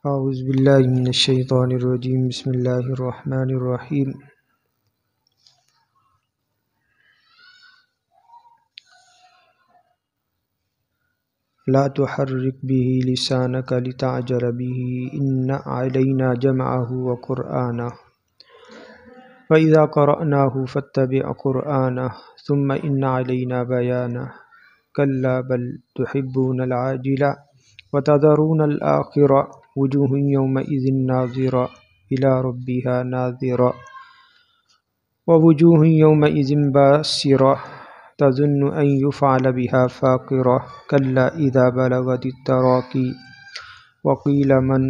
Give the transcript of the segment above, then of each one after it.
اعوذ باللہ من الشیطان الرجیم بسم اللہ الرحمن الرحیم لا تحرک به لسانک لتعجل به ان علینا جمعه وقرآنہ فإذا قرأناه فاتبع قرآنہ ثم ان علینا بیانہ کلا بل تحبون العاجلہ وتذرون الآخرہ وجوہ یومئذ ناظرہ الی ربها ناظرہ ووجوہ یومئذ باسرہ تظن ان یفعل بها فاقرہ کلا اذا بلغت التراقی وقیل من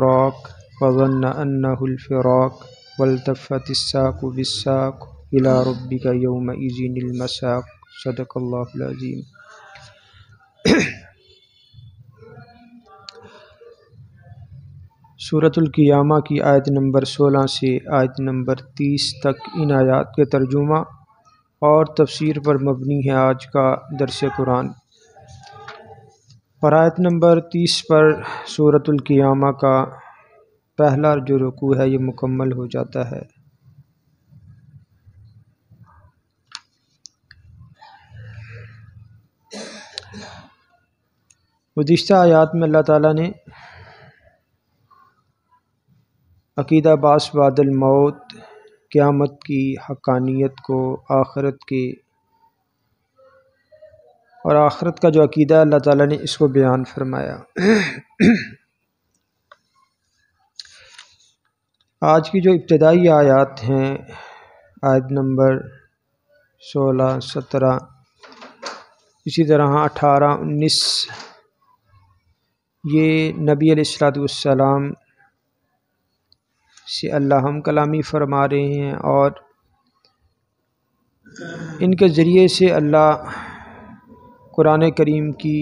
راق وظن انہ الفراق والتفت الساق بالساق الی ربک یومئذ المساق صدق اللہ العظیم۔ سورۃ القیامہ کی آیت نمبر 16 سے آیت نمبر 30 تک ان آیات کے ترجمہ اور تفسیر پر مبنی ہے آج کا درس قرآن۔ اور آیت نمبر 30 پر سورۃ القیامہ کا پہلا جو رکوع ہے یہ مکمل ہو جاتا ہے۔ گزشتہ آیات میں اللہ تعالیٰ نے عقیدہ بعث بعد الموت، قیامت کی حقانیت کو، آخرت کے اور آخرت کا جو عقیدہ اللہ تعالیٰ نے اس کو بیان فرمایا۔ آج کی جو ابتدائی آیات ہیں آیت نمبر 16، 17 اسی طرح 18، 19 یہ نبی علیہ السلام سے اللہ ہم کلامی فرما رہے ہیں، اور ان کے ذریعے سے اللہ قرآن کریم کی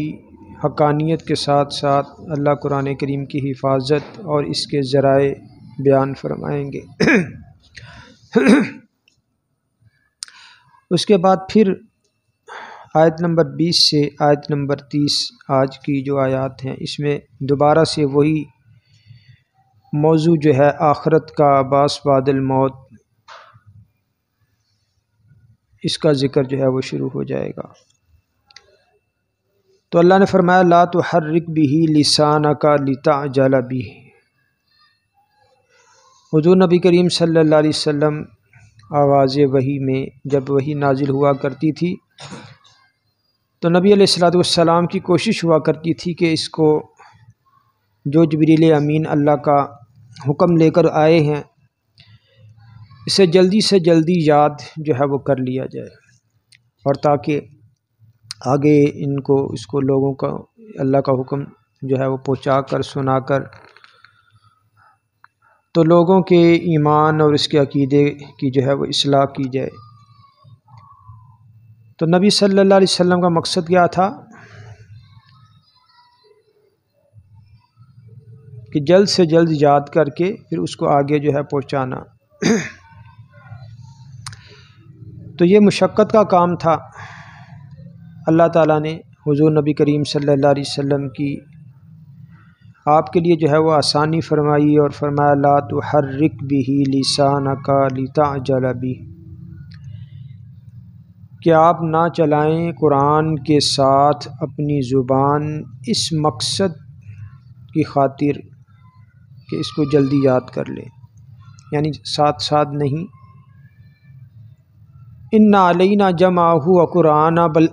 حقانیت کے ساتھ ساتھ اللہ قرآن کریم کی حفاظت اور اس کے ذرائع بیان فرمائیں گے۔ اس کے بعد پھر آیت نمبر 20 سے آیت نمبر 30 آج کی جو آیات ہیں اس میں دوبارہ سے وہی موضوع جو ہے آخرت کا، بعث بعد الموت، اس کا ذکر جو ہے وہ شروع ہو جائے گا۔ تو اللہ نے فرمایا لا تحرک به لسانک لتعجل به۔ حضور نبی کریم صلی اللہ علیہ وسلم آغاز وحی میں جب وحی نازل ہوا کرتی تھی تو نبی علیہ السلام کی کوشش ہوا کرتی تھی کہ اس کو جو جبریل امین اللہ کا حکم لے کر آئے ہیں اسے جلدی سے جلدی یاد جو ہے وہ کر لیا جائے، اور تاکہ آگے اس کو لوگوں کا اللہ کا حکم جو ہے وہ پہنچا کر سنا کر تو لوگوں کے ایمان اور اس کے عقیدے کی جو ہے وہ اصلاح کی جائے۔ تو نبی صلی اللہ علیہ وسلم کا مقصد کیا تھا کہ جلد سے جلد یاد کر کے پھر اس کو آگے جو ہے پہنچانا۔ تو یہ مشقت کا کام تھا، اللہ تعالیٰ نے حضور نبی کریم صلی اللہ علیہ وسلم کی آپ کے لیے جو ہے وہ آسانی فرمائی اور فرمایا لا تحرک به لسانک لتعجل به، کہ آپ نہ چلائیں قرآن کے ساتھ اپنی زبان اس مقصد کی خاطر کہ اس کو جلدی یاد کر لیں، یعنی ساتھ ساتھ نہیں۔ ان علینا جمعہ وقرآنہ، بل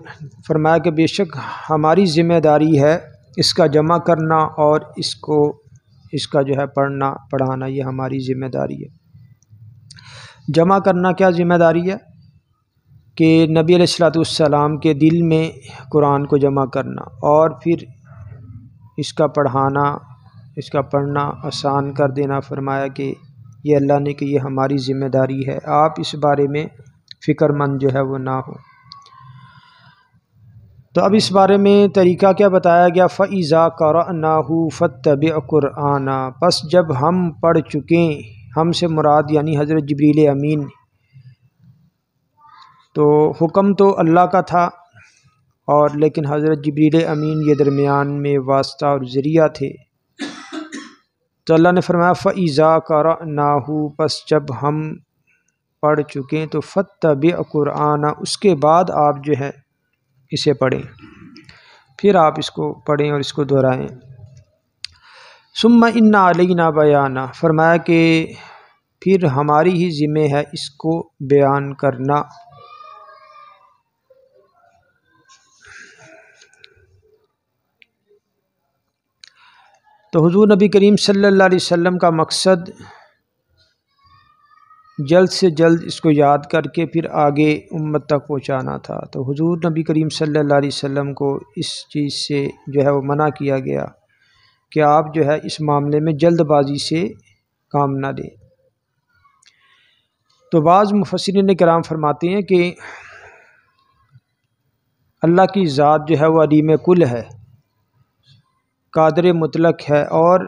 فرمایا کہ بے شک ہماری ذمہ داری ہے اس کا جمع کرنا اور اس کا جو ہے پڑھنا پڑھانا، یہ ہماری ذمہ داری ہے۔ جمع کرنا کیا ذمہ داری ہے کہ نبی علیہ السلام کے دل میں قرآن کو جمع کرنا، اور پھر اس کا پڑھانا، اس کا پڑھنا آسان کر دینا۔ فرمایا کہ یہ اللہ نے کہ یہ ہماری ذمہ داری ہے، آپ اس بارے میں فکر مند جو ہے وہ نہ ہو۔ تو اب اس بارے میں طریقہ کیا بتایا گیا، فَإِذَا قَرَأْنَاهُ فَاتَّبِعْ قُرْآنًا، پس جب ہم پڑھ چکیں، ہم سے مراد یعنی حضرت جبریل امین، تو حکم تو اللہ کا تھا، اور لیکن حضرت جبریل امین یہ درمیان میں واسطہ اور ذریعہ تھے۔ تو اللہ نے فرمایا فَإِذَا قَرَأْنَاهُ، پس جب ہم پڑھ چکیں تو فَاتَّبِعْ قُرْآنَ، اس کے بعد آپ جو ہے اسے پڑھیں، پھر آپ اس کو پڑھیں اور اس کو دہرائیں۔ ثُمَّ إِنَّ عَلَيْنَا بَيَانَ، فرمایا کہ پھر ہماری ہی ذمہ ہے اس کو بیان کرنا۔ تو حضور نبی کریم صلی اللہ علیہ وسلم کا مقصد جلد سے جلد اس کو یاد کر کے پھر آگے امت تک پہنچانا تھا۔ تو حضور نبی کریم صلی اللہ علیہ وسلم کو اس چیز سے جو ہے وہ منع کیا گیا کہ آپ جو ہے اس معاملے میں جلد بازی سے کام نہ لیں۔ تو بعض مفسرین کرام فرماتے ہیں کہ اللہ کی ذات جو ہے وہ علیم کل ہے، قادر مطلق ہے، اور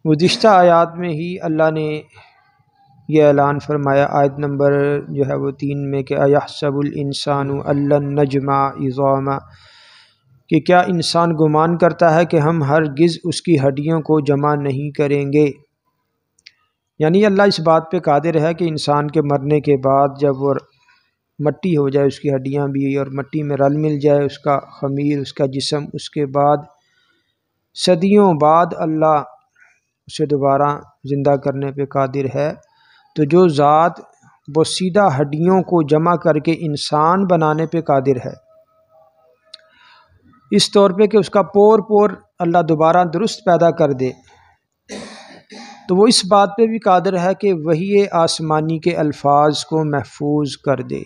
گزشتہ آیات میں ہی اللہ نے یہ اعلان فرمایا، آیت نمبر جو ہے وہ 3 میں، کہ اَيَحْسَبُ الْإِنسَانُ أَن لَّن نَّجْمَعَ عِظَامَهُ، کہ کیا انسان گمان کرتا ہے کہ ہم ہرگز اس کی ہڈیوں کو جمع نہیں کریں گے۔ یعنی اللہ اس بات پہ قادر ہے کہ انسان کے مرنے کے بعد جب وہ مٹی ہو جائے، اس کی ہڈیاں بھی، اور مٹی میں رل مل جائے اس کا خمیر، اس کا جسم، اس کے بعد صدیوں بعد اللہ اسے دوبارہ زندہ کرنے پہ قادر ہے۔ تو جو ذات وہ سیدھا ہڈیوں کو جمع کر کے انسان بنانے پہ قادر ہے، اس طور پہ کہ اس کا پور پور اللہ دوبارہ درست پیدا کر دے، تو وہ اس بات پہ بھی قادر ہے کہ وحی آسمانی کے الفاظ کو محفوظ کر دے،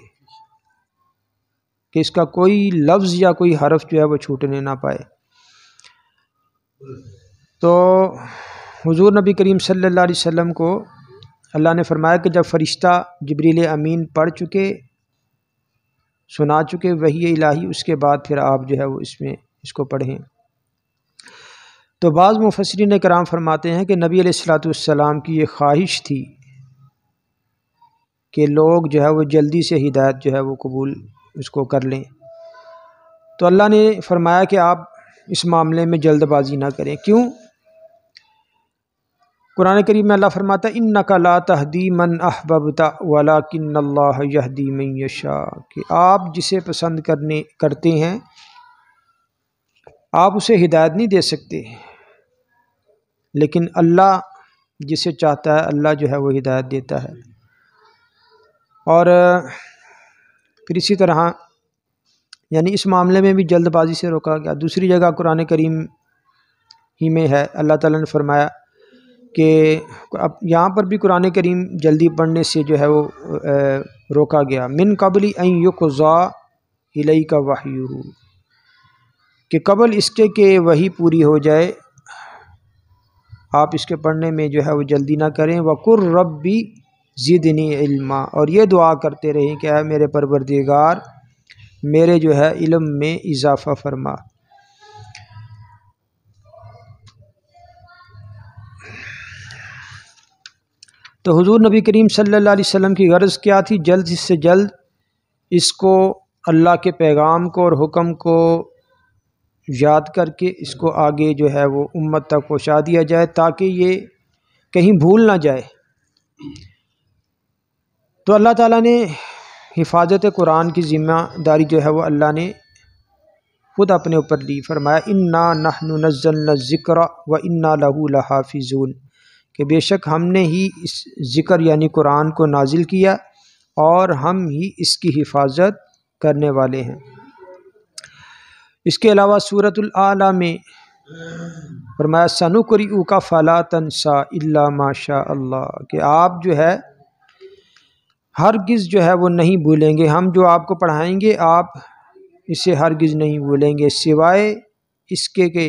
کہ اس کا کوئی لفظ یا کوئی حرف جو ہے وہ چھوٹنے نہ پائے۔ تو حضور نبی کریم صلی اللہ علیہ وسلم کو اللہ نے فرمایا کہ جب فرشتہ جبریل امین پڑھ چکے، سنا چکے وحی الہی، اس کے بعد پھر آپ جو ہے وہ اس کو پڑھیں۔ تو بعض مفسرین کرام فرماتے ہیں کہ نبی علیہ الصلوۃ والسلام کی یہ خواہش تھی کہ لوگ جو ہے وہ جلدی سے ہدایت جو ہے وہ قبول اس کو کر لیں۔ تو اللہ نے فرمایا کہ آپ اس معاملے میں جلد بازی نہ کریں۔ کیوں؟ قرآن کریم میں اللہ فرماتا ہے اِنَّكَ لَا تَهْدِي مَنْ أَحْبَبْتَ وَلَكِنَّ اللَّهَ يَهْدِي مَن يَشَاءُ، کہ آپ جسے پسند کرتے ہیں آپ اسے ہدایت نہیں دے سکتے، لیکن اللہ جسے چاہتا ہے اللہ جو ہے وہ ہدایت دیتا ہے۔ اور پھر اسی طرح یعنی اس معاملے میں بھی جلد بازی سے روکا گیا۔ دوسری جگہ قرآن کریم ہی میں ہے، اللہ تعالیٰ نے فرمایا کہ اب یہاں پر بھی قرآن کریم جلدی پڑھنے سے جو ہے وہ روکا گیا، من قبل ان یقضى الیک وحیہ، کہ قبل اس کے کہ وحی پوری ہو جائے آپ اس کے پڑھنے میں جو ہے وہ جلدی نہ کریں۔ وقر ربی زدنی علما، اور یہ دعا کرتے رہیں کہ اے میرے پروردگار میرے جو ہے علم میں اضافہ فرما۔ تو حضور نبی کریم صلی اللہ علیہ وسلم کی غرض کیا تھی؟ جلد سے جلد اس کو اللہ کے پیغام کو اور حکم کو یاد کر کے اس کو آگے جو ہے وہ امت تک پہنچا دیا جائے، تاکہ یہ کہیں بھول نہ جائے۔ تو اللہ تعالیٰ نے حفاظت قرآن کی ذمہ داری جو ہے وہ اللہ نے خود اپنے اوپر لی، فرمایا انا نحن نزلنا الذکر وانا لہ لحافظون، کہ بے شک ہم نے ہی اس ذکر یعنی قرآن کو نازل کیا اور ہم ہی اس کی حفاظت کرنے والے ہیں۔ اس کے علاوہ سورۃ الاعلیٰ میں فرمایا سنقرئک فلا تنسى الا ما شاء اللہ، کہ آپ جو ہے ہرگز جو ہے وہ نہیں بھولیں گے، ہم جو آپ کو پڑھائیں گے آپ اسے ہرگز نہیں بھولیں گے، سوائے اس کے کہ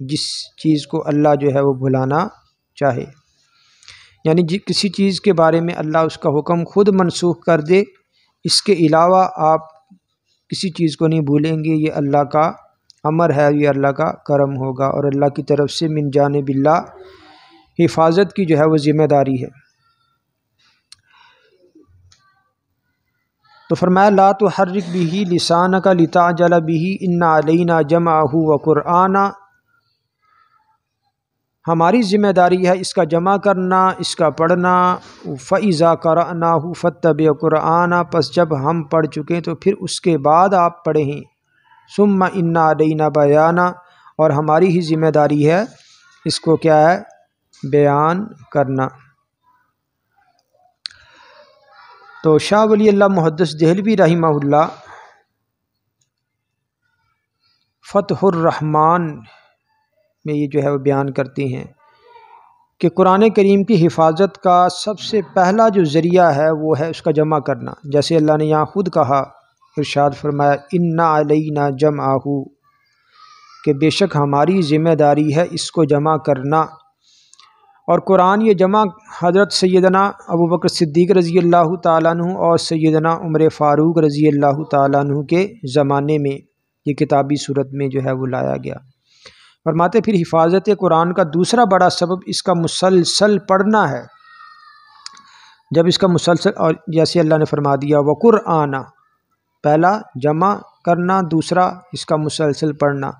جس چیز کو اللہ جو ہے وہ بھلانا چاہے، یعنی کسی چیز کے بارے میں اللہ اس کا حکم خود منسوخ کر دے، اس کے علاوہ آپ کسی چیز کو نہیں بھولیں گے، یہ اللہ کا امر ہے، یہ اللہ کا کرم ہوگا، اور اللہ کی طرف سے من جانب اللہ حفاظت کی جو ہے وہ ذمہ داری ہے۔ تو فرمایا لا تحرک به لسانک لتعجل به ان علینا جمعہ وقرآنہ، ہماری ذمہ داری ہے اس کا جمع کرنا، اس کا پڑھنا۔ فَإِذَا قَرَأْنَاهُ فَاتَّبِعْ قُرْآنَهُ، پس جب ہم پڑھ چکے تو پھر اس کے بعد آپ پڑھیں۔ ثُمَّ إِنَّ عَلَيْنَا بَيَانَهُ، اور ہماری ہی ذمہ داری ہے اس کو کیا ہے، بیان کرنا۔ تو شاہ ولی اللہ محدث دہلوی رحمہ اللہ فتح الرحمن میں یہ جو ہے وہ بیان کرتے ہیں کہ قرآن کریم کی حفاظت کا سب سے پہلا جو ذریعہ ہے وہ ہے اس کا جمع کرنا۔ جیسے اللہ نے یہاں خود کہا، ارشاد فرمایا اِنَّ عَلَيْنَا جَمْعَهُ، کہ بے شک ہماری ذمہ داری ہے اس کو جمع کرنا۔ اور قرآن یہ جمع حضرت سیدنا ابوبکر صدیق رضی اللہ تعالیٰ عنہ اور سیدنا عمر فاروق رضی اللہ تعالیٰ عنہ کے زمانے میں یہ کتابی صورت میں جو ہے وہ لایا گیا۔ فرماتے پھر حفاظت قرآن کا دوسرا بڑا سبب اس کا مسلسل پڑھنا ہے۔ جب اس کا مسلسل، اور جیسے اللہ نے فرما دیا وَقُرْآنَ، پہلا جمع کرنا، دوسرا اس کا مسلسل پڑھنا۔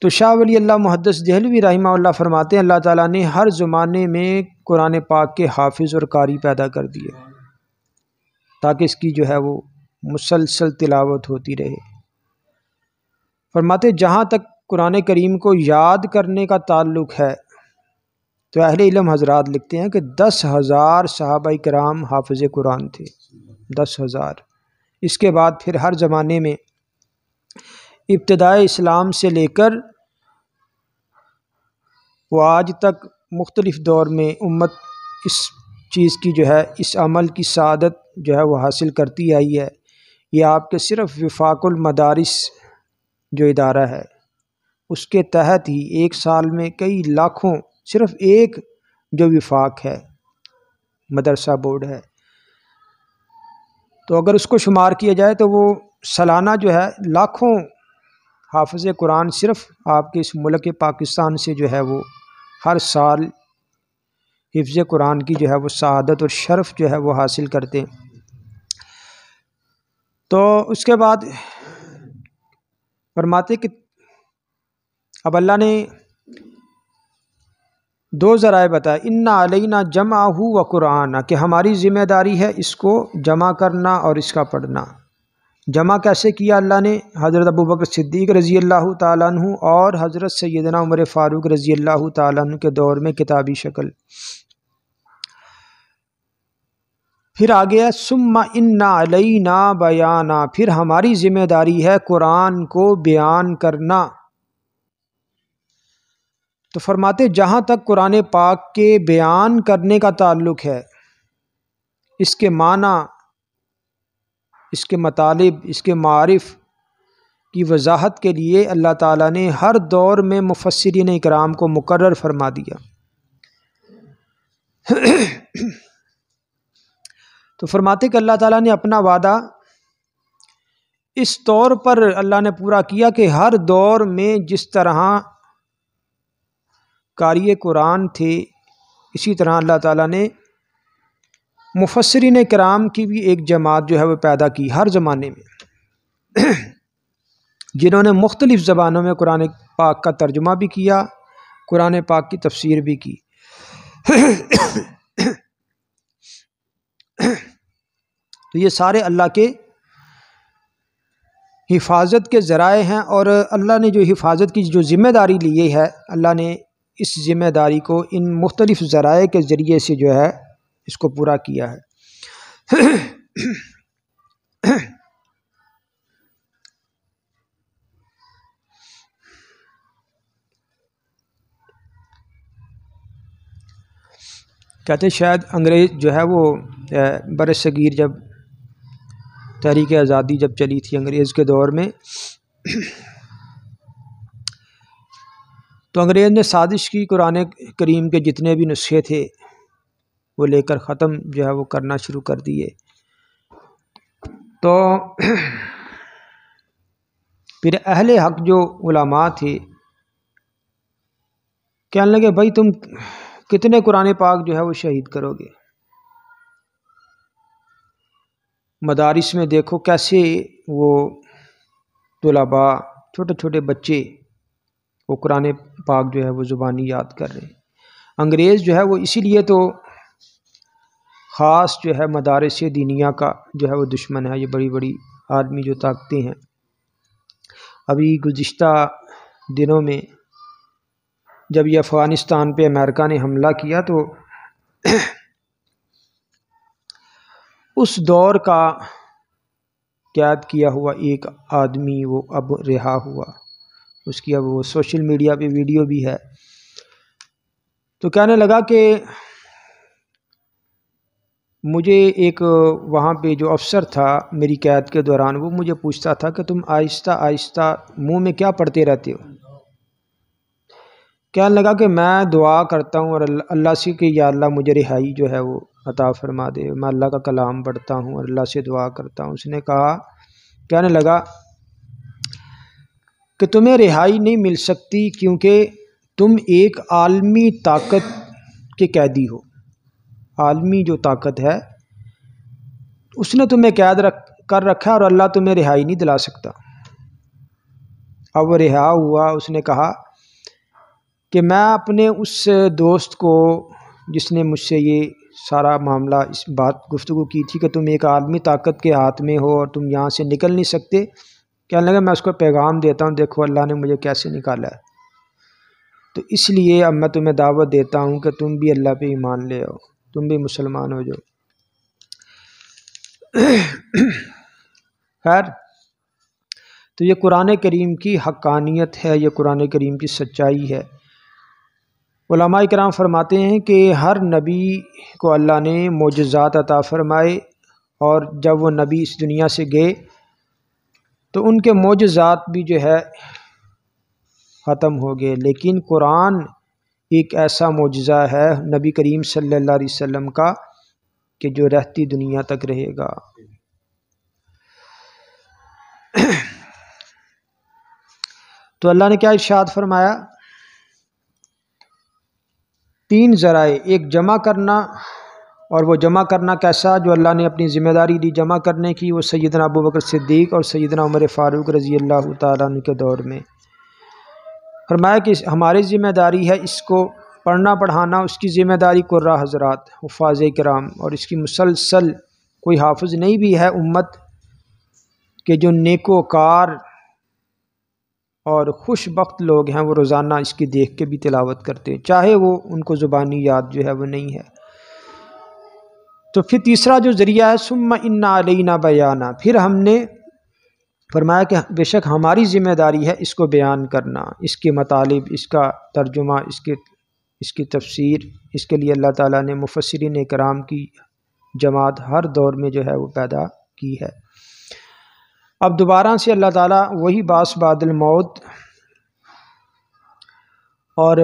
تو شاہ ولی اللہ محدث دہلوی رحمہ اللہ فرماتے ہیں اللہ تعالیٰ نے ہر زمانے میں قرآن پاک کے حافظ اور قاری پیدا کر دیے تاکہ اس کی جو ہے وہ مسلسل تلاوت ہوتی رہے۔ فرماتے جہاں تک قرآن کریم کو یاد کرنے کا تعلق ہے تو اہل علم حضرات لکھتے ہیں کہ 10,000 صحابہ کرام حافظ قرآن تھے، 10,000۔ اس کے بعد پھر ہر زمانے میں ابتدائے اسلام سے لے کر وہ آج تک مختلف دور میں امت اس چیز کی جو ہے، اس عمل کی سعادت جو ہے وہ حاصل کرتی آئی ہے۔ یہ آپ کے صرف وفاق المدارس جو ادارہ ہے اس کے تحت ہی ایک سال میں کئی لاکھوں، صرف ایک جو وفاق ہے مدرسہ بورڈ ہے، تو اگر اس کو شمار کیا جائے تو وہ سالانہ جو ہے لاکھوں حافظ قرآن صرف آپ کے اس ملک پاکستان سے جو ہے وہ ہر سال حفظ قرآن کی جو ہے وہ سعادت اور شرف جو ہے وہ حاصل کرتے ہیں۔ تو اس کے بعد فرماتے کہ اب اللہ نے دو ذرائع بتائے، اِنَّ عَلَيْنَا جَمْعَهُ وَقُرْآنَهُ، کہ ہماری ذمہ داری ہے اس کو جمع کرنا اور اس کا پڑھنا۔ جمع کیسے کیا اللہ نے؟ حضرت ابوبکر صدیق رضی اللہ تعالیٰ عنہ اور حضرت سیدنا عمر فاروق رضی اللہ تعالیٰ عنہ کے دور میں کتابی شکل۔ پھر آگے ہے ثُمَّ إِنَّ عَلَيْنَا بَيَانَهُ، پھر ہماری ذمہ داری ہے قرآن کو بیان کرنا۔ تو فرماتے جہاں تک قرآن پاک کے بیان کرنے کا تعلق ہے، اس کے معنی، اس کے مطالب، اس کے معارف کی وضاحت کے لیے اللہ تعالیٰ نے ہر دور میں مفسرین اکرام کو مقرر فرما دیا۔ تو فرماتے کہ اللہ تعالیٰ نے اپنا وعدہ اس طور پر اللہ نے پورا کیا کہ ہر دور میں جس طرح قاری قرآن تھے، اسی طرح اللہ تعالیٰ نے مفسرین کرام کی بھی ایک جماعت جو ہے وہ پیدا کی ہر زمانے میں، جنہوں نے مختلف زبانوں میں قرآن پاک کا ترجمہ بھی کیا، قرآن پاک کی تفسیر بھی کی۔ تو یہ سارے اللہ کے حفاظت کے ذرائع ہیں، اور اللہ نے جو حفاظت کی جو ذمہ داری لی ہے، اللہ نے اس ذمہ داری کو ان مختلف ذرائع کے ذریعے سے جو ہے اس کو پورا کیا ہے۔ کہتے شاید انگریز جو ہے وہ بر صغیر جب تحریک آزادی جب چلی تھی انگریز کے دور میں، تو انگریز نے سازش کی قرآن کریم کے جتنے بھی نسخے تھے وہ لے کر ختم جو ہے وہ کرنا شروع کر دیے۔ تو پھر اہل حق جو علماء تھے کہنے لگے بھائی تم کتنے قرآن پاک جو ہے وہ شہید کرو گے؟ مدارس میں دیکھو کیسے وہ طلباء، چھوٹے چھوٹے بچے وہ قرآن پاک جو ہے وہ زبانی یاد کر رہے ہیں۔ انگریز جو ہے وہ اسی لیے تو خاص جو ہے مدارس دینیا کا جو ہے وہ دشمن ہے، یہ بڑی بڑی عالمی جو طاقتیں ہیں۔ ابھی گزشتہ دنوں میں جب یہ افغانستان پہ امریکہ نے حملہ کیا تو اس دور کا قید کیا ہوا ایک آدمی وہ اب رہا ہوا، اس کی اب وہ سوشل میڈیا پہ ویڈیو بھی ہے، تو کہنے لگا کہ مجھے ایک وہاں پہ جو افسر تھا میری قید کے دوران، وہ مجھے پوچھتا تھا کہ تم آہستہ آہستہ منہ میں کیا پڑھتے رہتے ہو؟ کہنے لگا کہ میں دعا کرتا ہوں اور اللہ سے کہ یا اللہ مجھے رہائی جو ہے وہ عطا فرما دے، میں اللہ کا کلام پڑھتا ہوں اور اللہ سے دعا کرتا ہوں۔ اس نے کہا، کہنے لگا کہ تمہیں رہائی نہیں مل سکتی کیونکہ تم ایک عالمی طاقت کے قیدی ہو۔ عالمی جو طاقت ہے اس نے تمہیں قید کر رکھا اور اللہ تمہیں رہائی نہیں دلا سکتا۔ اب وہ رہا ہوا، اس نے کہا کہ میں اپنے اس دوست کو جس نے مجھ سے یہ سارا معاملہ اس بات گفتگو کی تھی کہ تم ایک عالمی طاقت کے ہاتھ میں ہو اور تم یہاں سے نکل نہیں سکتے، کہنے لگا میں اس کو پیغام دیتا ہوں، دیکھو اللہ نے مجھے کیسے نکالا ہے، تو اس لیے اب میں تمہیں دعوت دیتا ہوں کہ تم بھی اللہ پہ ایمان لے آؤ، تم بھی مسلمان ہو جاؤ۔ خیر، تو یہ قرآن کریم کی حقانیت ہے، یہ قرآن کریم کی سچائی ہے۔ علماء کرام فرماتے ہیں کہ ہر نبی کو اللہ نے معجزات عطا فرمائے، اور جب وہ نبی اس دنیا سے گئے تو ان کے معجزات بھی جو ہے ختم ہو گئے، لیکن قرآن ایک ایسا معجزہ ہے نبی کریم صلی اللہ علیہ وسلم کا کہ جو رہتی دنیا تک رہے گا۔ تو اللہ نے کیا ارشاد فرمایا؟ تین ذرائع، ایک جمع کرنا، اور وہ جمع کرنا کیسا؟ جو اللہ نے اپنی ذمہ داری دی جمع کرنے کی، وہ سیدنا ابوبکر صدیق اور سیدنا عمر فاروق رضی اللہ تعالیٰ عنہ کے دور میں فرمایا کہ ہماری ذمہ داری ہے اس کو پڑھنا پڑھانا، اس کی ذمہ داری قراء حضرات حفاظ کرام، اور اس کی مسلسل کوئی حافظ نہیں بھی ہے امت کہ جو نیک و کار اور خوش بخت لوگ ہیں وہ روزانہ اس کی دیکھ کے بھی تلاوت کرتے ہیں، چاہے وہ ان کو زبانی یاد جو ہے وہ نہیں ہے۔ تو پھر تیسرا جو ذریعہ ہے ثم ان علینا بیانا، پھر ہم نے فرمایا کہ بے شک ہماری ذمہ داری ہے اس کو بیان کرنا، اس کے مطالب، اس کا ترجمہ، اس کی تفسیر، اس کے لیے اللہ تعالیٰ نے مفسرین کرام کی جماعت ہر دور میں جو ہے وہ پیدا کی ہے۔ اب دوبارہ سے اللہ تعالیٰ وہی باس بعد الموت اور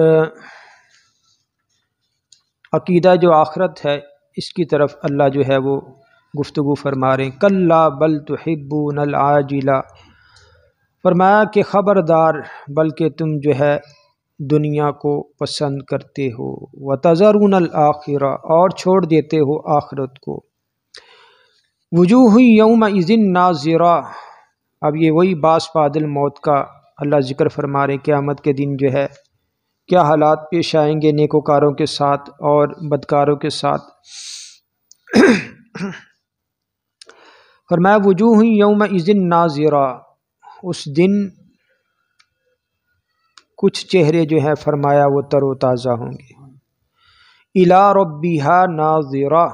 عقیدہ جو آخرت ہے اس کی طرف اللہ جو ہے وہ گفتگو فرما رہے ہیں۔ کلا بل تحبون العاجلہ، فرمایا کہ خبردار بلکہ تم جو ہے دنیا کو پسند کرتے ہو، وتذرون الآخرہ، اور چھوڑ دیتے ہو آخرت کو، وجوہ یومئذ ناظرہ۔ اب یہ وہی باس بعد الموت کا اللہ ذکر فرما رہے، قیامت کے دن جو ہے کیا حالات پیش آئیں گے نیکوکاروں کے ساتھ اور بدکاروں کے ساتھ۔ فرمایا وجوہ یومئذ ناظرہ، اس دن کچھ چہرے جو ہیں فرمایا وہ تر و تازہ ہوں گے، الی ربہا ناظرہ،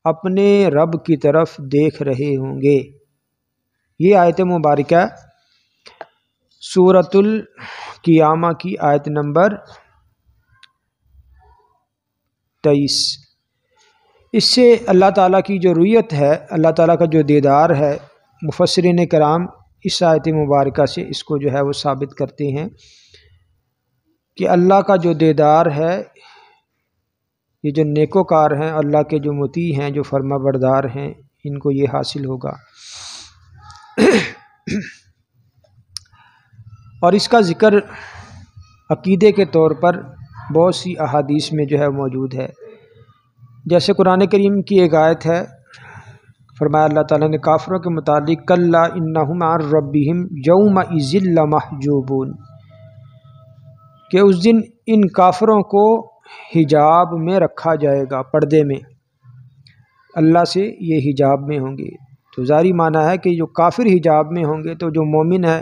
اپنے رب کی طرف دیکھ رہے ہوں گے۔ یہ آیت مبارکہ سورۃ القیامہ کی آیت نمبر 23۔ اس سے اللہ تعالیٰ کی جو رؤیت ہے، اللہ تعالیٰ کا جو دیدار ہے، مفسرین کرام اس آیت مبارکہ سے اس کو جو ہے وہ ثابت کرتے ہیں کہ اللہ کا جو دیدار ہے، یہ جو نیکوکار ہیں، اللہ کے جو مطیع ہیں، جو فرما بردار ہیں، ان کو یہ حاصل ہوگا۔ اور اس کا ذکر عقیدے کے طور پر بہت سی احادیث میں جو ہے موجود ہے، جیسے قرآن کریم کی ایک آیت ہے، فرمایا اللہ تعالیٰ نے کافروں کے متعلق کلا انہم عن ربہم یومئذ لمحجوبون، کہ اس دن ان کافروں کو حجاب میں رکھا جائے گا، پردے میں، اللہ سے یہ حجاب میں ہوں گے۔ تو ظاہری معنی ہے کہ جو کافر حجاب میں ہوں گے تو جو مومن ہے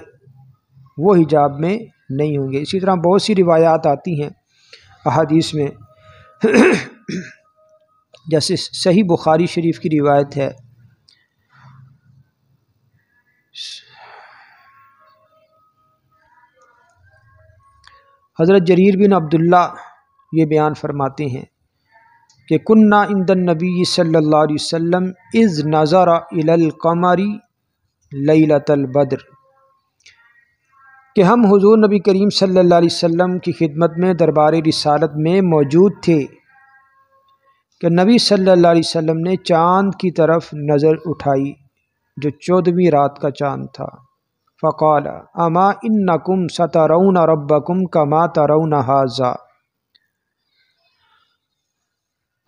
وہ حجاب میں نہیں ہوں گے۔ اسی طرح بہت سی روایات آتی ہیں احادیث میں، جیسے صحیح بخاری شریف کی روایت ہے، حضرت جریر بن عبداللہ یہ بیان فرماتے ہیں کہ کننا عند النبی صلی اللہ علیہ وسلم اذ نظر الی القمر لیلۃ البدر، کہ ہم حضور نبی کریم صلی اللہ علیہ وسلم کی خدمت میں دربار رسالت میں موجود تھے کہ نبی صلی اللہ علیہ وسلم نے چاند کی طرف نظر اٹھائی جو 14ویں رات کا چاند تھا، فقال اما انکم سترون ربکم کما ترون ھذا،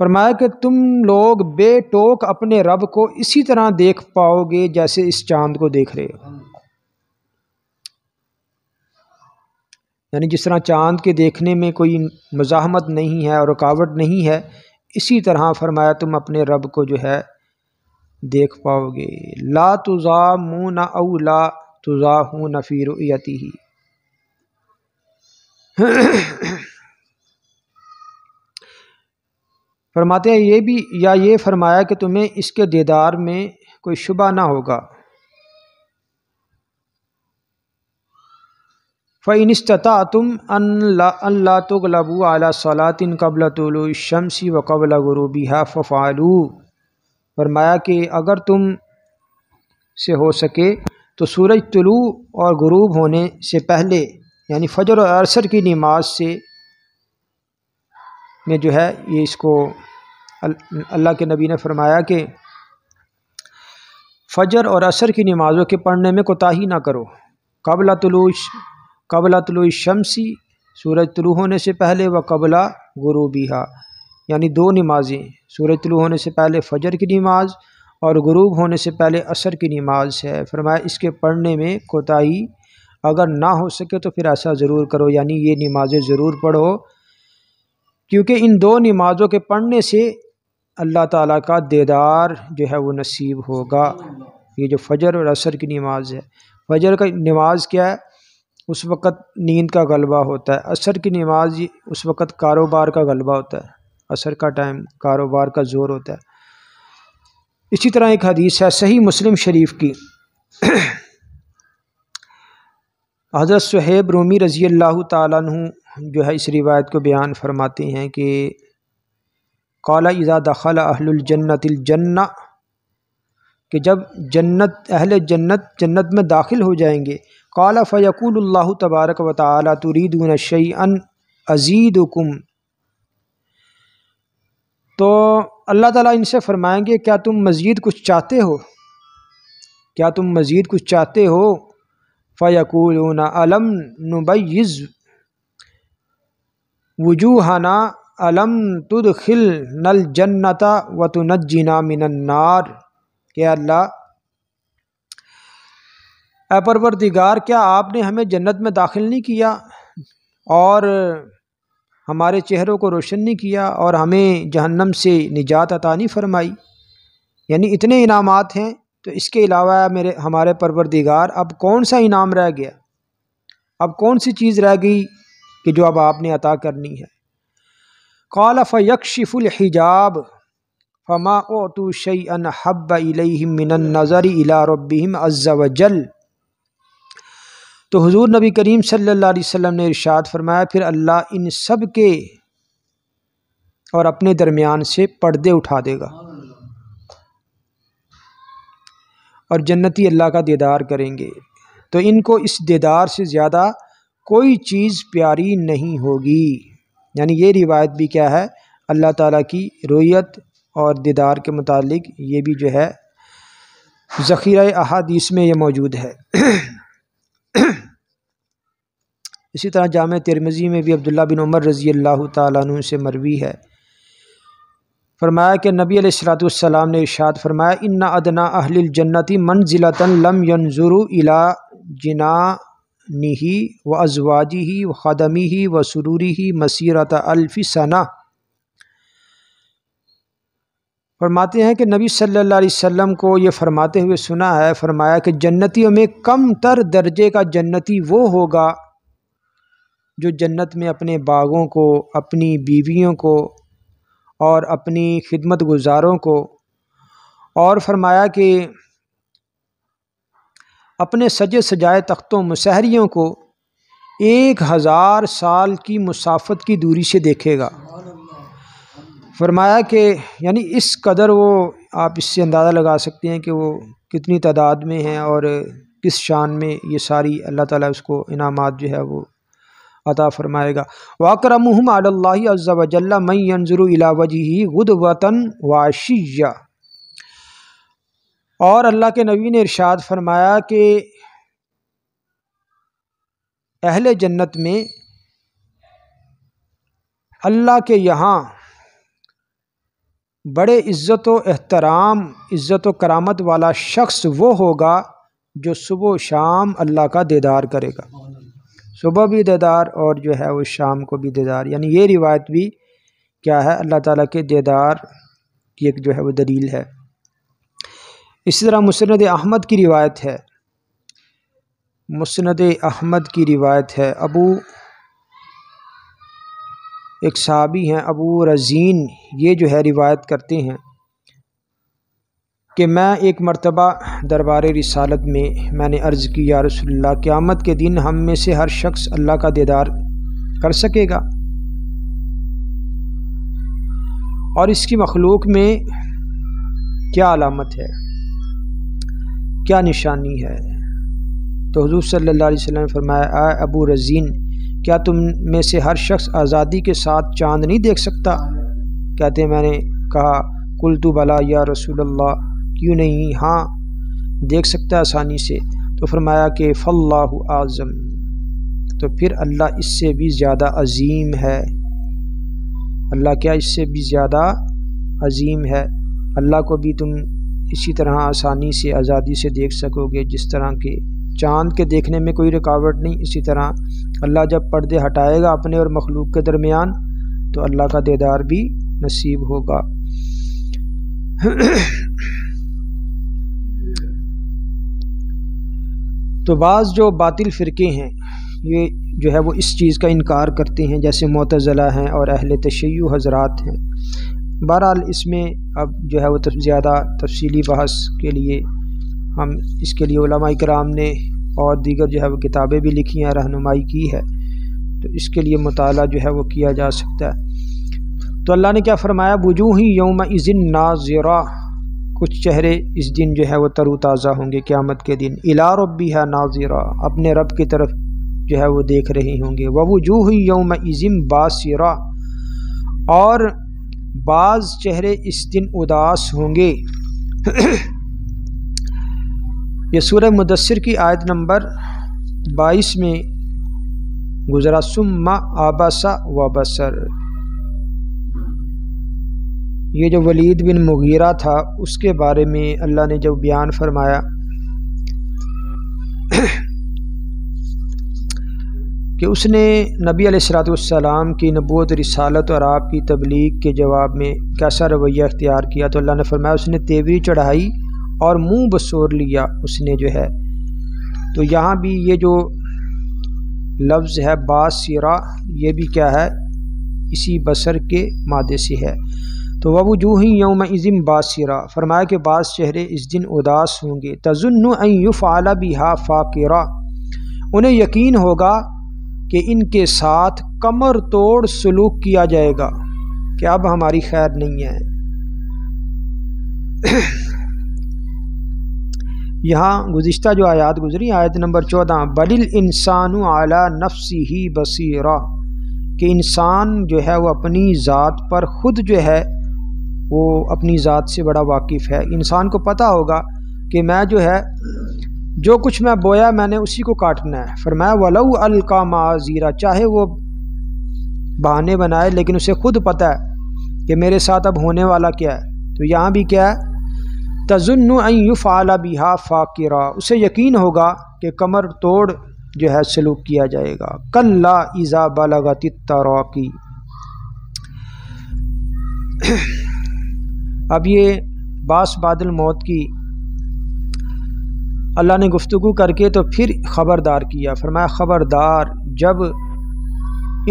فرمایا کہ تم لوگ بے ٹوک اپنے رب کو اسی طرح دیکھ پاؤ گے جیسے اس چاند کو دیکھ رہے ہو، یعنی جس طرح چاند کے دیکھنے میں کوئی مزاحمت نہیں ہے اور رکاوٹ نہیں ہے، اسی طرح فرمایا تم اپنے رب کو جو ہے دیکھ پاؤ گے۔ لا تضامون او لا تضاحون فی رؤیتہ، فرماتے ہیں یہ بھی، یا یہ فرمایا کہ تمہیں اس کے دیدار میں کوئی شبہ نہ ہوگا۔ فَإِنِ اسْتَطَعْتُمْ أَنْ لَا تُغْلَبُوا عَلَى صَلَاةٍ قَبْلَ طُلُوعِ الشَّمْسِ وَقَبْلَ غُرُوبِهَا فَافْعَلُوا، فرمایا کہ اگر تم سے ہو سکے تو سورج طلوع اور غروب ہونے سے پہلے، یعنی فجر اور عصر کی نماز سے میں جو ہے یہ اس کو اللہ کے نبی نے فرمایا کہ فجر اور عصر کی نمازوں کے پڑھنے میں کوتاہی نہ کرو، قبل طلوع الشمسی، سورج طلوع ہونے سے پہلے، و قبل غروبیہا، یعنی دو نمازیں، سورج طلوع ہونے سے پہلے فجر کی نماز اور غروب ہونے سے پہلے عصر کی نماز ہے۔ فرمایا اس کے پڑھنے میں کوتاہی اگر نہ ہو سکے تو پھر ایسا ضرور کرو، یعنی یہ نمازیں ضرور پڑھو، کیونکہ ان دو نمازوں کے پڑھنے سے اللہ تعالیٰ کا دیدار جو ہے وہ نصیب ہوگا۔ یہ جو فجر اور عصر کی نماز ہے، فجر کا نماز کیا ہے؟ اس وقت نیند کا غلبہ ہوتا ہے، عصر کی نماز اس وقت کاروبار کا غلبہ ہوتا ہے، عصر کا ٹائم کاروبار کا زور ہوتا ہے۔ اسی طرح ایک حدیث ہے صحیح مسلم شریف کی، حضرت صہیب رومی رضی اللہ تعالیٰ عنہ جو ہے اس روایت کو بیان فرماتے ہیں کہ قال اذا دخل اہل الجنت الجنہ، کہ جب اہل جنت میں داخل ہو جائیں گے، قال فیقول اللہ تبارک و تعالی تريدون شیئا ازیدکم، تو اللہ تعالیٰ ان سے فرمائیں گے کیا تم مزید کچھ چاہتے ہو، کیا تم مزید کچھ چاہتے ہو؟ فیقولون الم نبیض وجوہنا الم تدخلنا الجنۃ وتنجنا من النار، کہ اللہ اے پروردگار کیا آپ نے ہمیں جنت میں داخل نہیں کیا اور ہمارے چہروں کو روشن نہیں کیا اور ہمیں جہنم سے نجات عطا نہیں فرمائی؟ یعنی اتنے انعامات ہیں، تو اس کے علاوہ ہمارے پروردگار اب کون سا انعام رہ گیا، اب کون سی چیز رہ گئی کہ جو اب آپ نے عطا کرنی ہے؟ قال فیکشف الحجاب فما اعطوا شیئا حب الیہم من النظر الی ربہم عز وجل، تو حضور نبی کریم صلی اللہ علیہ وسلم نے ارشاد فرمایا پھر اللہ ان سب کے اور اپنے درمیان سے پردے اٹھا دے گا اور جنتی اللہ کا دیدار کریں گے، تو ان کو اس دیدار سے زیادہ کوئی چیز پیاری نہیں ہوگی۔ یعنی یہ روایت بھی کیا ہے؟ اللہ تعالیٰ کی رؤیت اور دیدار کے متعلق یہ بھی جو ہے ذخیرہ احادیث میں یہ موجود ہے۔ اسی طرح جامع ترمذی میں بھی عبداللہ بن عمر رضی اللہ تعالیٰ عنہ سے مروی ہے، فرمایا کہ نبی علیہ الصلوۃ والسلام نے ارشاد فرمایا ان ادنی اہل الجنت منزلۃ لم ينظروا الی بطنہ و ازواجہ و خدمہ و سرورہ مسیرۃ الف سنہ۔ فرماتے ہیں کہ نبی صلی اللہ علیہ وسلم کو یہ فرماتے ہوئے سنا ہے، فرمایا کہ جنتیوں میں کم تر درجے کا جنتی وہ ہوگا جو جنت میں اپنے باغوں کو، اپنی بیویوں کو اور اپنی خدمت گزاروں کو، اور فرمایا کہ اپنے سجے سجائے تختوں مسحریوں کو 1000 سال کی مسافت کی دوری سے دیکھے گا۔ فرمایا کہ یعنی اس قدر وہ، آپ اس سے اندازہ لگا سکتے ہیں کہ وہ کتنی تعداد میں ہیں اور کس شان میں یہ ساری اللہ تعالیٰ اس کو انعامات جو ہے وہ عطا فرمائے گا۔ وَأَكْرَمُهُمْ عَلَى اللَّهِ عَزَّ وَجَلَّ مَن يَنظُرُ إِلَى وَجْهِهِ غُدْوَةً وَعَشِيًّا۔ اور اللہ کے نبی نے ارشاد فرمایا کہ اہل جنت میں اللہ کے یہاں بڑے عزت و احترام، عزت و کرامت والا شخص وہ ہوگا جو صبح و شام اللہ کا دیدار کرے گا، صبح بھی دیدار اور جو ہے وہ شام کو بھی دیدار۔ یعنی یہ روایت بھی کیا ہے، اللہ تعالیٰ کے دیدار کی ایک جو ہے وہ دلیل ہے۔ اسی طرح مسند احمد کی روایت ہے، مسند احمد کی روایت ہے، ایک صحابی ہیں ابو رزین، یہ جو ہے روایت کرتے ہیں کہ میں ایک مرتبہ دربار رسالت میں نے عرض کی، یا رسول اللہ، قیامت کے دن ہم میں سے ہر شخص اللہ کا دیدار کر سکے گا؟ اور اس کی مخلوق میں کیا علامت ہے، کیا نشانی ہے؟ تو حضور صلی اللہ علیہ وسلم نے فرمایا، اے ابو رزین، کیا تم میں سے ہر شخص آزادی کے ساتھ چاند نہیں دیکھ سکتا؟ کہتے ہیں میں نے کہا، قلت بلا یا رسول اللہ، کیوں نہیں، ہاں دیکھ سکتا ہے آسانی سے۔ تو فرمایا کہ فاللہ اعظم، تو پھر اللہ اس سے بھی زیادہ عظیم ہے۔ اللہ کیا اس سے بھی زیادہ عظیم ہے؟ اللہ کو بھی تم اسی طرح آسانی سے، آزادی سے دیکھ سکو گے جس طرح کہ چاند کے دیکھنے میں کوئی رکاوٹ نہیں۔ اسی طرح اللہ جب پردے ہٹائے گا اپنے اور مخلوق کے درمیان تو اللہ کا دیدار بھی نصیب ہوگا۔ تو بعض جو باطل فرقے ہیں یہ جو ہے وہ اس چیز کا انکار کرتے ہیں، جیسے معتزلہ ہیں اور اہل تشیع حضرات ہیں۔ بہرحال اس میں اب جو ہے وہ زیادہ تفصیلی بحث کے لیے ہم اس کے لیے علماء کرام نے اور دیگر جو ہے وہ کتابیں بھی لکھی ہیں، رہنمائی کی ہے، تو اس کے لیے مطالعہ جو ہے وہ کیا جا سکتا ہے۔ تو اللہ نے کیا فرمایا، وجوہ یومئذ ناظرہ، کچھ چہرے اس دن جو ہے وہ تر و تازہ ہوں گے قیامت کے دن، الی ربہا ناظرہ، اپنے رب کی طرف جو ہے وہ دیکھ رہے ہوں گے، ووجوہ یومئذ باسرہ، اور بعض چہرے اس دن اداس ہوں گے۔ یہ سورہ مدثر کی آیت نمبر 22 میں گزرا، ثم عبس وبصر۔ یہ جو ولید بن مغیرہ تھا اس کے بارے میں اللہ نے جب بیان فرمایا کہ اس نے نبی علیہ الصلوۃ والسلام کی نبوت، رسالت اور آپ کی تبلیغ کے جواب میں کیسا رویہ اختیار کیا، تو اللہ نے فرمایا اس نے تیوری چڑھائی اور منہ بسور لیا اس نے جو ہے۔ تو یہاں بھی یہ جو لفظ ہے باسرہ، یہ بھی کیا ہے، اسی بصر کے مادے سے ہے۔ تو ووجوہ یومئذ باسرہ، فرمایا کہ بعض چہرے اس دن اداس ہوں گے، تظن ان یفعل بہا فاقرہ، انہیں یقین ہوگا کہ ان کے ساتھ کمر توڑ سلوک کیا جائے گا کہ اب ہماری خیر نہیں ہے۔ یہاں گزشتہ جو آیات گزری، آیت نمبر 14، بل الانسان علی نفسہ بصیرہ، کہ انسان جو ہے وہ اپنی ذات پر خود جو ہے وہ اپنی ذات سے بڑا واقف ہے۔ انسان کو پتہ ہوگا کہ میں جو ہے جو کچھ میں بویا میں نے اسی کو کاٹنا ہے۔ فرمایا ولو القی معاذیرہ، چاہے وہ بہانے بنائے لیکن اسے خود پتہ ہے کہ میرے ساتھ اب ہونے والا کیا ہے۔ تو یہاں بھی کیا ہے، تظن ان یفعل بہا فاقرہ، اسے یقین ہوگا کہ کمر توڑ جو ہے سلوک کیا جائے گا۔ کلا اذا بلغت التراقی۔ اب یہ باس بعد الموت کی اللہ نے گفتگو کر کے تو پھر خبردار کیا، فرمایا خبردار جب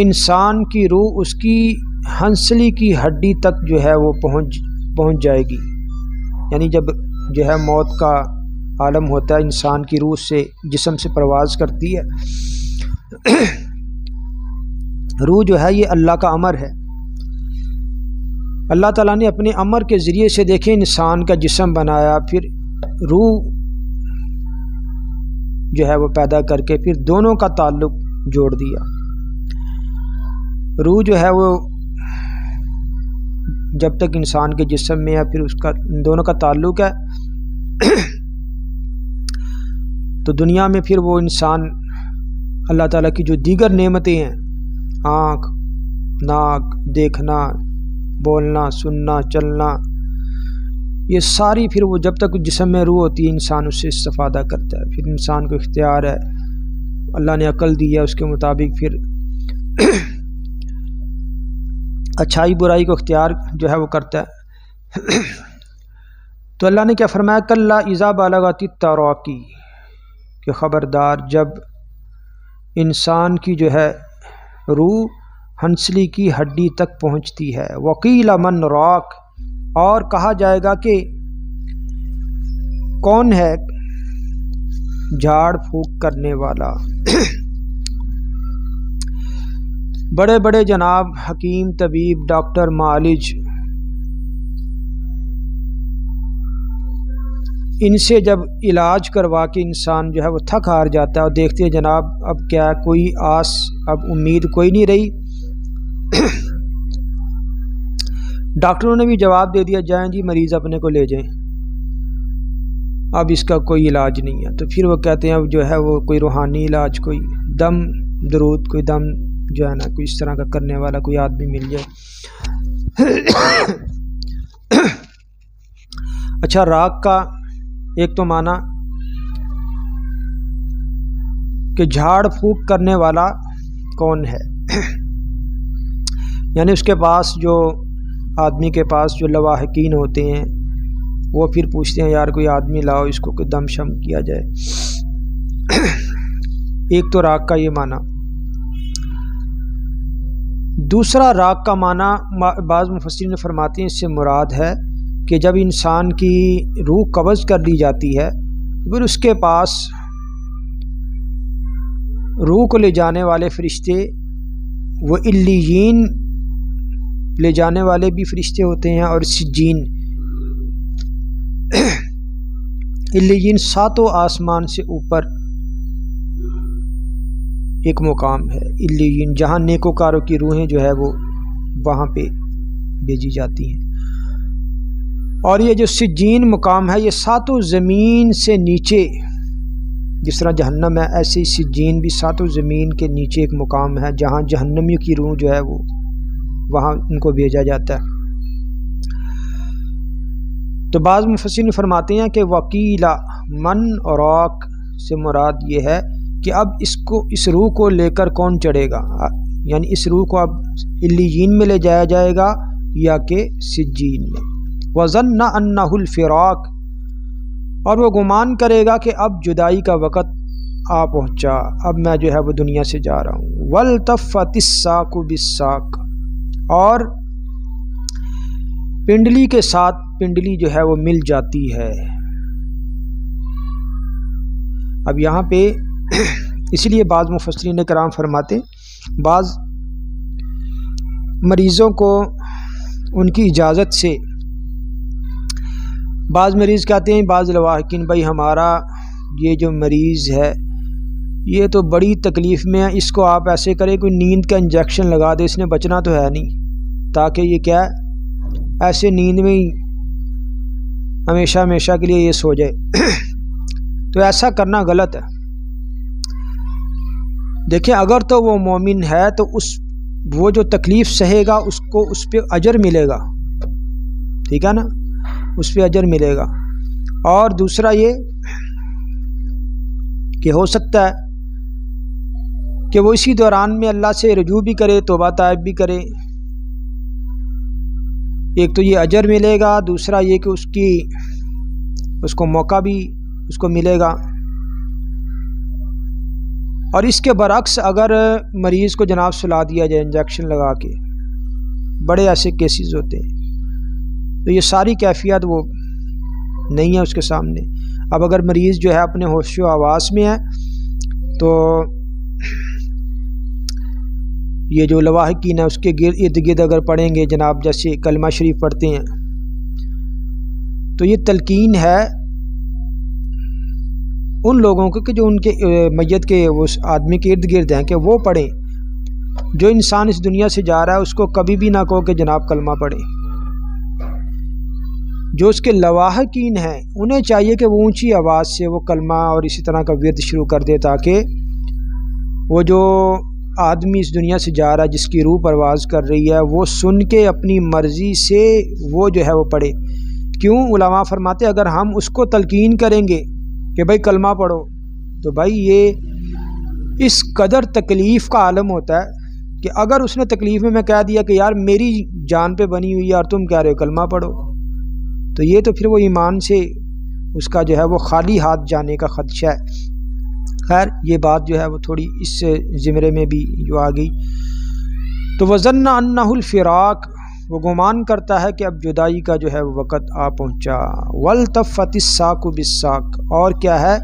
انسان کی روح اس کی ہنسلی کی ہڈی تک جو ہے وہ پہنچ جائے گی، یعنی جب جو ہے موت کا عالم ہوتا ہے، انسان کی روح سے جسم سے پرواز کرتی ہے۔ روح جو ہے یہ اللہ کا امر ہے، اللہ تعالیٰ نے اپنے امر کے ذریعے سے دیکھیں انسان کا جسم بنایا، پھر روح جو ہے وہ پیدا کر کے پھر دونوں کا تعلق جوڑ دیا۔ روح جو ہے وہ جب تک انسان کے جسم میں ہے پھر اس کا دونوں کا تعلق ہے، تو دنیا میں پھر وہ انسان اللہ تعالیٰ کی جو دیگر نعمتیں ہیں، آنکھ، ناک، دیکھنا، بولنا، سننا، چلنا، یہ ساری پھر وہ جب تک جسم میں روح ہوتی ہے انسان اس سے استفادہ کرتا ہے۔ پھر انسان کو اختیار ہے، اللہ نے عقل دی ہے، اس کے مطابق پھر اچھائی برائی کو اختیار جو ہے وہ کرتا ہے۔ تو اللہ نے کیا فرمایا، کلا اذا بلغت التراقی، کہ خبردار جب انسان کی جو ہے روح ہنسلی کی ہڈی تک پہنچتی ہے۔ وقیل من راق، اور کہا جائے گا کہ کون ہے جھاڑ پھونک کرنے والا۔ بڑے بڑے جناب حکیم، طبیب، ڈاکٹر، معالج، ان سے جب علاج کروا کے انسان جو ہے وہ تھک ہار جاتا ہے اور دیکھتے ہیں جناب اب کیا کوئی آس، اب امید کوئی نہیں رہی، ڈاکٹروں نے بھی جواب دے دیا جائیں جی مریض اپنے کو لے جائیں، اب اس کا کوئی علاج نہیں ہے، تو پھر وہ کہتے ہیں اب جو ہے وہ کوئی روحانی علاج، کوئی دم درود، کوئی دم جو ہے نا کوئی اس طرح کا کرنے والا کوئی آدمی مل جائے۔ اچھا، راگ کا ایک تو معنی کہ جھاڑ پھونک کرنے والا کون ہے، یعنی اس کے پاس جو آدمی کے پاس جو لواحقین ہوتے ہیں وہ پھر پوچھتے ہیں یار کوئی آدمی لاؤ اس کو کوئی دم شم کیا جائے۔ ایک تو راگ کا یہ معنی۔ دوسرا راگ کا معنی بعض مفسرین فرماتے ہیں اس سے مراد ہے کہ جب انسان کی روح قبض کر دی جاتی ہے پھر اس کے پاس روح کو لے جانے والے فرشتے، وہ علیین لے جانے والے بھی فرشتے ہوتے ہیں، اور سجین، علیین ساتوں آسمان سے اوپر ایک مقام ہے، علیین، جہاں نیکوکاروں کی روحیں جو ہے وہ وہاں پہ بھیجی جاتی ہیں۔ اور یہ جو سجین مقام ہے یہ ساتوں زمین سے نیچے، جس طرح جہنم ہے ایسے ہی سجین بھی ساتوں زمین کے نیچے ایک مقام ہے جہاں جہنمیوں کی روح جو ہے وہ وہاں ان کو بھیجا جاتا ہے۔ تو بعض مفسرین فرماتے ہیں کہ وکیلا من راق سے مراد یہ ہے کہ اب اس روح کو لے کر کون چڑھے گا، یعنی اس روح کو اب علیین میں لے جایا جائے گا یا کہ سجین میں۔ وظن انہ الفراق، اور وہ گمان کرے گا کہ اب جدائی کا وقت آ پہنچا، اب میں جو ہے وہ دنیا سے جا رہا ہوں۔ والتفت الساق بالساق، اور پنڈلی کے ساتھ پنڈلی جو ہے وہ مل جاتی ہے۔ اب یہاں پہ اس لیے بعض مفسرین کرام فرماتے بعض مریضوں کو ان کی اجازت سے، بعض مریض کہتے ہیں بعض لواحقین بھائی ہمارا یہ جو مریض ہے یہ تو بڑی تکلیف میں ہے، اس کو آپ ایسے کریں کوئی نیند کا انجیکشن لگا دے، اس نے بچنا تو ہے نہیں، تاکہ یہ کیا ہے ایسے نیند میں ہی ہمیشہ ہمیشہ کے لیے یہ سو جائے۔ تو ایسا کرنا غلط ہے۔ دیکھیں اگر تو وہ مومن ہے تو وہ جو تکلیف سہے گا اس کو اس پہ اجر ملے گا، ٹھیک ہے نا، اس پہ اجر ملے گا۔ اور دوسرا یہ کہ ہو سکتا ہے کہ وہ اسی دوران میں اللہ سے رجوع بھی کرے، توبہ طائب بھی کرے۔ ایک تو یہ اجر ملے گا، دوسرا یہ کہ اس کو موقع بھی اس کو ملے گا۔ اور اس کے برعکس اگر مریض کو جناب سلا دیا جائے انجیکشن لگا کے، بڑے ایسے کیسز ہوتے ہیں، تو یہ ساری کیفیت وہ نہیں ہے اس کے سامنے۔ اب اگر مریض جو ہے اپنے ہوش و حواس میں ہے تو یہ جو لواحقین ہے اس کے ارد گرد اگر پڑھیں گے جناب، جیسے کلمہ شریف پڑھتے ہیں، تو یہ تلقین ہے ان لوگوں کو کہ جو ان کے میت کے اس آدمی کے ارد گرد ہیں کہ وہ پڑھیں۔ جو انسان اس دنیا سے جا رہا ہے اس کو کبھی بھی نہ کہو کہ جناب کلمہ پڑھیں۔ جو اس کے لواحقین ہیں انہیں چاہیے کہ وہ اونچی آواز سے وہ کلمہ اور اسی طرح کا ورد شروع کر دے، تاکہ وہ جو آدمی اس دنیا سے جا رہا ہے جس کی روح پرواز کر رہی ہے وہ سن کے اپنی مرضی سے وہ جو ہے وہ پڑھے۔ کیوں؟ علماء فرماتے اگر ہم اس کو تلقین کریں گے کہ بھائی کلمہ پڑھو، تو بھائی یہ اس قدر تکلیف کا عالم ہوتا ہے کہ اگر اس نے تکلیف میں کہہ دیا کہ یار میری جان پہ بنی ہوئی ہے اور تم کہہ رہے ہو کلمہ پڑھو، تو یہ تو پھر وہ ایمان سے اس کا جو ہے وہ خالی ہاتھ جانے کا خدشہ ہے۔ خیر یہ بات جو ہے وہ تھوڑی اس زمرے میں بھی جو آ گئی۔ تو وظن انہ الفراق، وہ گمان کرتا ہے کہ اب جدائی کا جو ہے وہ وقت آ پہنچا۔ والتفت الساق بالساق، اور کیا ہے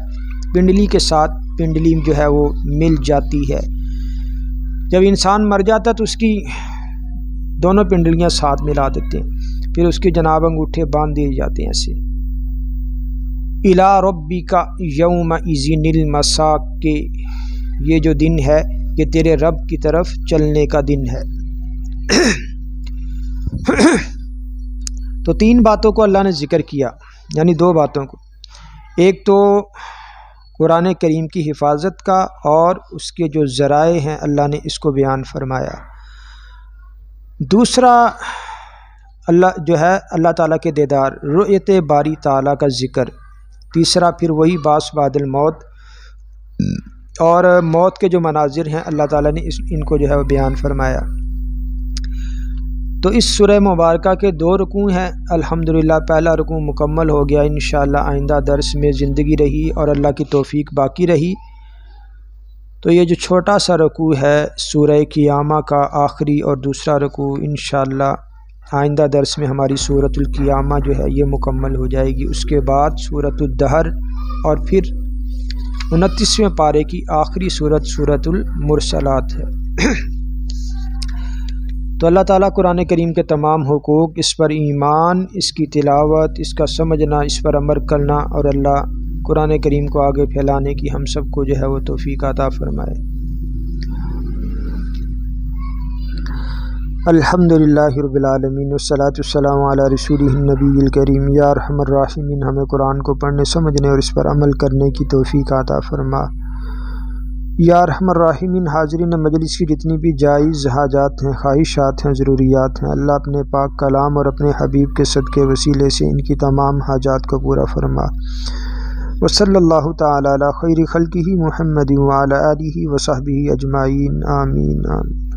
پنڈلی کے ساتھ پنڈلی جو ہے وہ مل جاتی ہے۔ جب انسان مر جاتا ہے تو اس کی دونوں پنڈلیاں ساتھ ملا دیتے ہیں، پھر اس کے جناب انگوٹھے باندھ دیے جاتے ہیں ایسے۔ الی ربک یومئذ المساق، کہ یہ جو دن ہے یہ تیرے رب کی طرف چلنے کا دن ہے۔ تو تین باتوں کو اللہ نے ذکر کیا، یعنی دو باتوں کو، ایک تو قرآن کریم کی حفاظت کا اور اس کے جو ذرائع ہیں اللہ نے اس کو بیان فرمایا، دوسرا اللہ جو ہے اللہ تعالیٰ کے دیدار رؤیت باری تعالیٰ کا ذکر، تیسرا پھر وہی باس بعد الموت اور موت کے جو مناظر ہیں اللہ تعالیٰ نے ان کو جو ہے وہ بیان فرمایا۔ تو اس سورہ مبارکہ کے دو رکوع ہیں، الحمدللہ پہلا رکوع مکمل ہو گیا، انشاءاللہ آئندہ درس میں زندگی رہی اور اللہ کی توفیق باقی رہی تو یہ جو چھوٹا سا رکوع ہے سورہ قیامہ کا آخری اور دوسرا رکوع انشاءاللہ آئندہ درس میں ہماری سورۃ القیامہ جو ہے یہ مکمل ہو جائے گی۔ اس کے بعد سورۃ الدہر اور پھر 29ویں پارے کی آخری سورۃ المرسلات ہے۔ تو اللہ تعالیٰ قرآن کریم کے تمام حقوق، اس پر ایمان، اس کی تلاوت، اس کا سمجھنا، اس پر عمل کرنا اور اللہ قرآن کریم کو آگے پھیلانے کی ہم سب کو جو ہے وہ توفیق عطا فرمائے۔ الحمدللہ رب العالمین والصلاۃ والسلام علی رسولہ النبی الکریم۔ یا ارحم الراحمین، ہمیں قرآن کو پڑھنے، سمجھنے اور اس پر عمل کرنے کی توفیق عطا فرما۔ یا ارحم الراحمین، حاضرین مجلس کی جتنی بھی جائز حاجات ہیں، خواہشات ہیں، ضروریات ہیں، اللہ اپنے پاک کلام اور اپنے حبیب کے صدقے وسیلے سے ان کی تمام حاجات کو پورا فرما۔ وصلی اللہ تعالی علی خیر خلقہ محمد وعلی آلہ وصحبہ اجمعین، آمین آمین۔